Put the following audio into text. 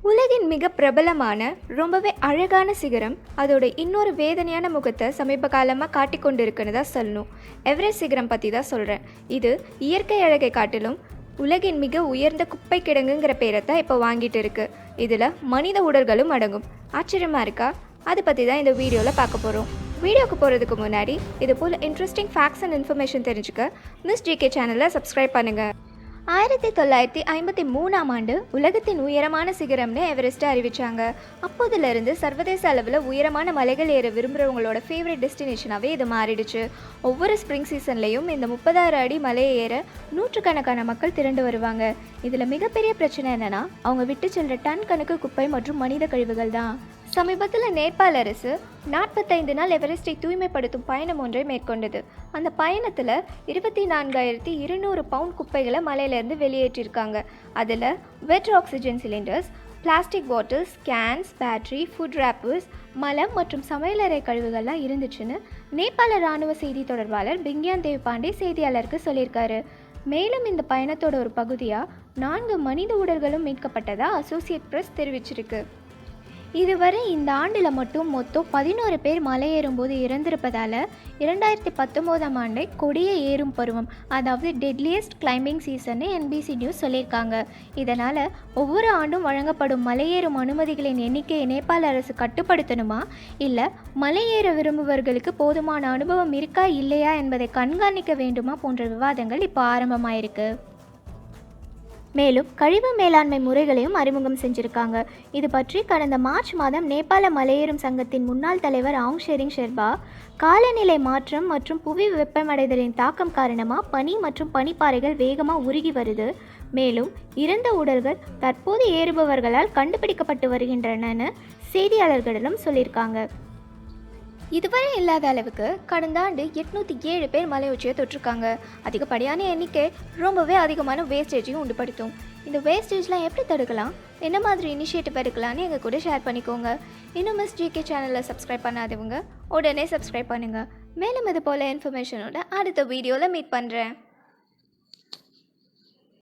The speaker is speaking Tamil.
உலகின் மிக பிரபலமான ரொம்பவே அழகான சிகரம் அதோட இன்னொரு வேதனையான முகத்தை சமீப காலமாக காட்டி கொண்டு இருக்குன்னு தான் சொல்லணும். எவரெஸ்ட் சிகரம் பற்றி தான் சொல்கிறேன். இது இயற்கை அழகை காட்டிலும் உலகின் மிக உயர்ந்த குப்பை கிடங்குங்கிற பேரை தான் இப்போ வாங்கிட்டு இருக்கு. இதில் மனித உடல்களும் அடங்கும். ஆச்சரியமாக இருக்கா? அதை பற்றி தான் இந்த வீடியோவில் பார்க்க போகிறோம். வீடியோக்கு போகிறதுக்கு முன்னாடி இது போல் இன்ட்ரெஸ்டிங் ஃபேக்ட்ஸ் அண்ட் இன்ஃபர்மேஷன் தெரிஞ்சுக்க மிஸ் ஜிகே சேனலை சப்ஸ்கிரைப் பண்ணுங்கள். 1953 உலகத்தின் உயரமான சிகரம்னு எவரெஸ்ட்டை அறிவித்தாங்க. அப்போதிலிருந்து சர்வதேச அளவில் உயரமான மலைகள் ஏற விரும்புகிறவங்களோட ஃபேவரட் டெஸ்டினேஷனாகவே இது மாறிடுச்சு. ஒவ்வொரு ஸ்ப்ரிங் சீசன்லேயும் இந்த 30,000 அடி மலையை ஏற நூற்றுக்கணக்கான மக்கள் திரண்டு வருவாங்க. இதில் மிகப்பெரிய பிரச்சனை என்னென்னா அவங்க விட்டு செல்கிற டன் கணக்கு குப்பை மற்றும் மனித கழிவுகள் தான். சமீபத்தில் நேபாள அரசு 45 நாள் எவரெஸ்டை தூய்மைப்படுத்தும் பயணம் ஒன்றை மேற்கொண்டது. அந்த பயணத்தில் 24,200 பவுண்ட் குப்பைகளை மலையிலேருந்து வெளியேற்றியிருக்காங்க. அதில் wet oxygen cylinders, plastic bottles, cans, battery, food wrappers, மலம் மற்றும் சமையலறை கழிவுகள்லாம் இருந்துச்சுன்னு நேபாள இராணுவ செய்தி தொடர்பாளர் பிங்யான் தேவ் பாண்டே செய்தியாளருக்கு சொல்லியிருக்காரு. மேலும் இந்த பயணத்தோட ஒரு பகுதியாக 4 மனித உடல்களும் மீட்கப்பட்டதாக அசோசியேட் பிரஸ் தெரிவிச்சிருக்கு. இதுவரை இந்த ஆண்டில் மட்டும் மொத்தம் 11 பேர் மலையேறும்போது இறந்திருப்பதால் 2019 ஆண்டை கொடிய ஏறும் பருவம், அதாவது டெட்லியஸ்ட் கிளைம்பிங் சீசன்னு NBC நியூஸ் சொல்லியிருக்காங்க. இதனால் ஒவ்வொரு ஆண்டும் வழங்கப்படும் மலையேறும் அனுமதிகளின் எண்ணிக்கையை நேபாள அரசு கட்டுப்படுத்தணுமா, இல்லை மலையேற விரும்புபவர்களுக்கு போதுமான அனுபவம் இருக்கா இல்லையா என்பதை கண்காணிக்க வேண்டுமா போன்ற விவாதங்கள் இப்போ ஆரம்பமாயிருக்கு. மேலும் கழிவு மேலாண்மை முறைகளையும் அறிமுகம் செஞ்சுருக்காங்க. இது பற்றி கடந்த மார்ச் மாதம் நேபாள மலையேறும் சங்கத்தின் முன்னாள் தலைவர் ஆங் ஷெரிங் ஷெர்பா, காலநிலை மாற்றம் மற்றும் புவி வெப்பமடைதலின் தாக்கம் காரணமாக பனி மற்றும் பனிப்பாறைகள் வேகமாக உருகி வருது. மேலும் இறந்த உடல்கள் தற்போது ஏறுபவர்களால் கண்டுபிடிக்கப்பட்டு வருகின்றனன்னு செய்தியாளர்களிடம் சொல்லியிருக்காங்க. இதுவரை இல்லாத அளவுக்கு கடந்த ஆண்டு 807 பேர் மலை உச்சியை தொற்றிருக்காங்க. அதிகப்படியான எண்ணிக்கை ரொம்பவே அதிகமான வேஸ்டேஜையும் உண்டுபடுத்தும். இந்த வேஸ்டேஜ்லாம் எப்படி தடுக்கலாம், என்ன மாதிரி இனிஷியேட்டிவ் எடுக்கலான்னு எங்கள் கூட ஷேர் பண்ணிக்கோங்க. இன்னும் மிஸ் ஜிகே சேனலை சப்ஸ்கிரைப் பண்ணாதவங்க உடனே சப்ஸ்கிரைப் பண்ணுங்கள். மேலும் இது போல் இன்ஃபர்மேஷனோட அடுத்த வீடியோவில் மீட் பண்ணுறேன்.